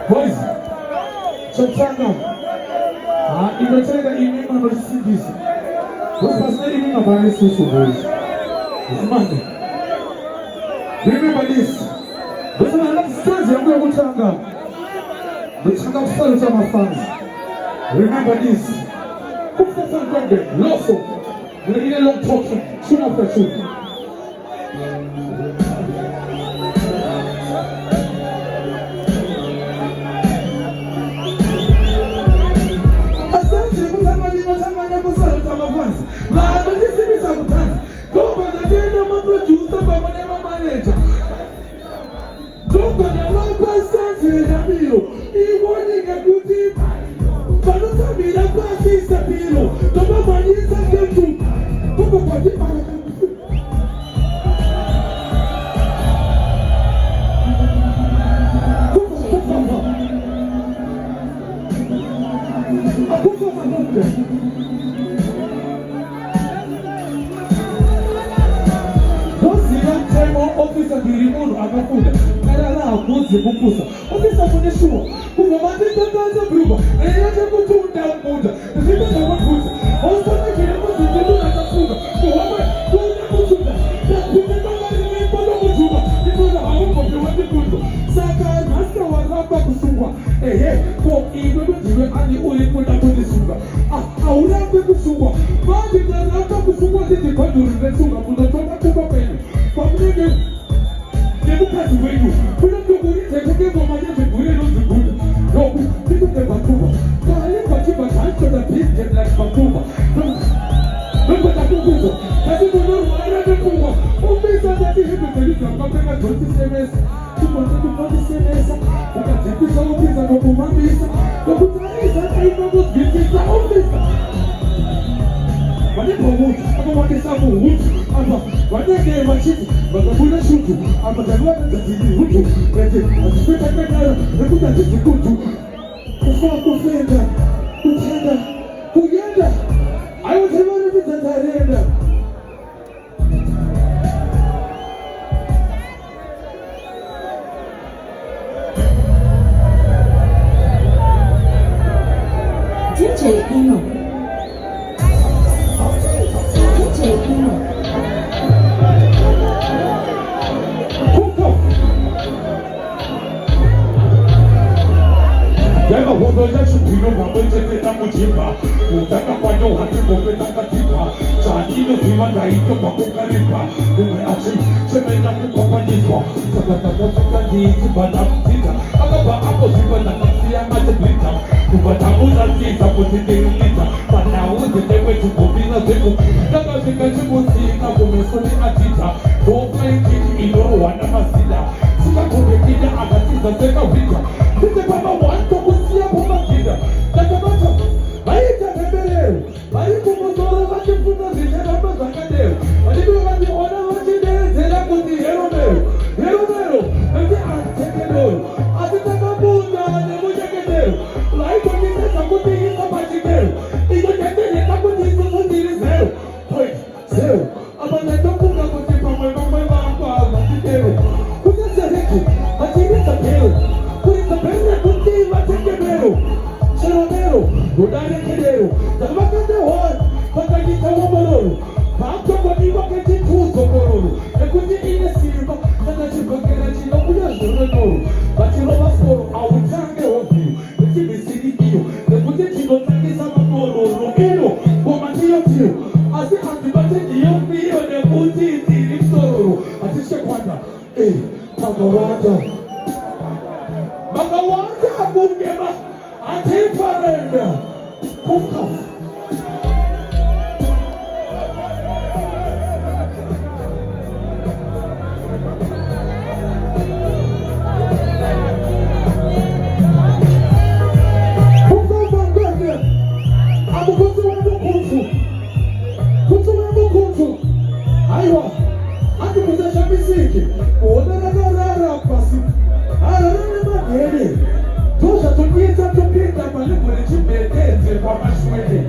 Boys, Chachanga, inataka imema na sisi. Sasa imema bali sisi boys. Jamani. Remember this. This is not stories I'm going to Changa. The Changa story to my fans. Remember this. Put that on record. Lawful. We need a long talking. Tune after tune. Ofisa kuneshua kuna matendo kaza bruba na yaje kutunda muda ndio kama kuza osana kile mtu na tafunga kwa kuna kutunda na kuna kama ni mpaka kutuba ndio hapo kwa watu kundo saka hasa waraba kusungwa kwa hivyo ndio ani ulikwenda kusunga aurape kusungwa baadhi ya raka kusungwa zidi kwa ndio kusungwa kutoka kwa peni kwa mnege ndio kazi wewe kuna kuuliza kwa maana kuuliza ndio no kitu cha bakubwa kale kwa kiba tanto da pizza la bakubwa ndio takukuzo kazi ndio wale bakubwa umeza za hivi kabisa kwa kama 20 semester tuko 20 semester wakati kisha ukiza kwa kumaliza kwa kutaiza haina muziki za ofisa wale pamoja kama wakisabu hutu ama wanege machiti wakabula shutu ama jagwa tatili hutu kete asipeta kana nekuta jikutu kufaa kufenda kutenda kuyenda ayo temana vitandarenda DJ Ino Yesu kino mabete tena mjimba utaka kwa nyo hati mbopeta katika chaadino kima daito kwa kukaripa umeachi semena kukawanyika takataka jiki bada mtita akaba hapo ziwa na nafsi ya mateblita kubatamu na tisa kutite unita pana uze tewe tukubina zeku daga zika jibu sika kumesoni atita tofa iki ino wana masida sika kubekida agatiza zeka wita kute kama wanto kusia kumakida takamata baita tembeleo baiku mozoro wake mfuna zitela mazakadeo walibu wadi ona wajide zela kuti heromeo ende atekedeo atitaka bunda nemujekedeo laiko kitesa kuti hisa majideo iyo nyendele kakuti hiso sundiri zeo hoi zeo amanatokunga kuti pamwe wako awakideo kutesereki majirisa keo kuisa penya kuti watekebeo Seromero, udane kedero, zamakande hoi, pakajita wamororo, pakto kwa niwa keti tuzo kororo, ekuti ine silva, kata chipakera chino kuya zoro, batiro basoro, awutange hobi, eti bisiri iyo, ekuti chino tangi sama kororo, eno, komatiyo tiyo, asi antibate iyo piyo, ekuti itiri sororo, ati shekwanda, Magawanda abungema, Antiparenda, Kumka. Kumka amukutu wamukutu, kutu wamukutu, aiwa, antikuzesha misiki, uodaragara pasi, ararane magere, tosha tukiita tupita malimu nechibeteze kwa mashwede,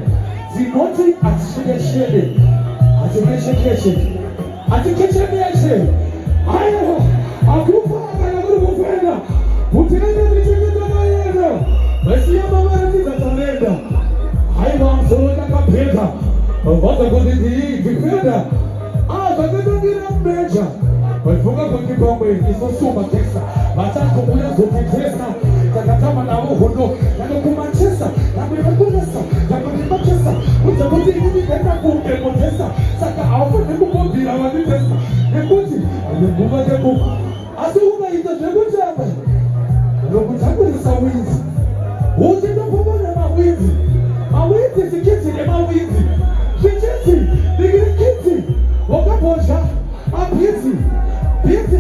zinoti atishedeshede, atimeshekeshe, atikechemeshe, aiwa, akufa akanakufenda kutenda vichikitamayenda masiya mavaratizatarenda haivamsolodakapeta vazakozizikipenda zvakatangira mbeja vafunga kwakipamwe isosuma tesa vatatomuya zoketesa takatama navo hondo nanokumachesa nakuivakunesa nakuimachesa kudzakuti inivikaitakuukemotesa saka aufanekukobvira vanitesa nekuti nenguva yekuku asi ukaita zvekutamba nokutambirisa winzi uchitopomona mawinzi zikiti nemawinzi zvichiti ndikirikiti wakabozha apiti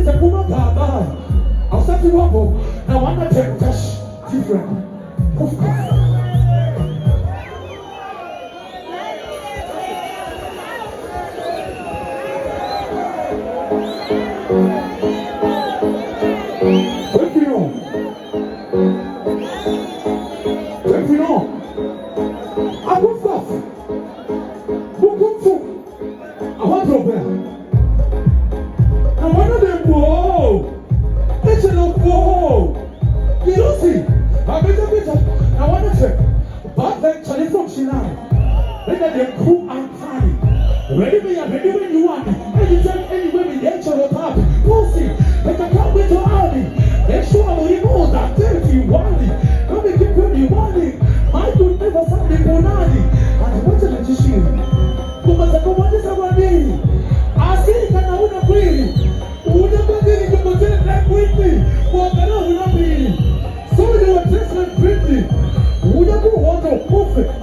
dzekumagaba ausati wabo na wana tekash different of course. Perfect.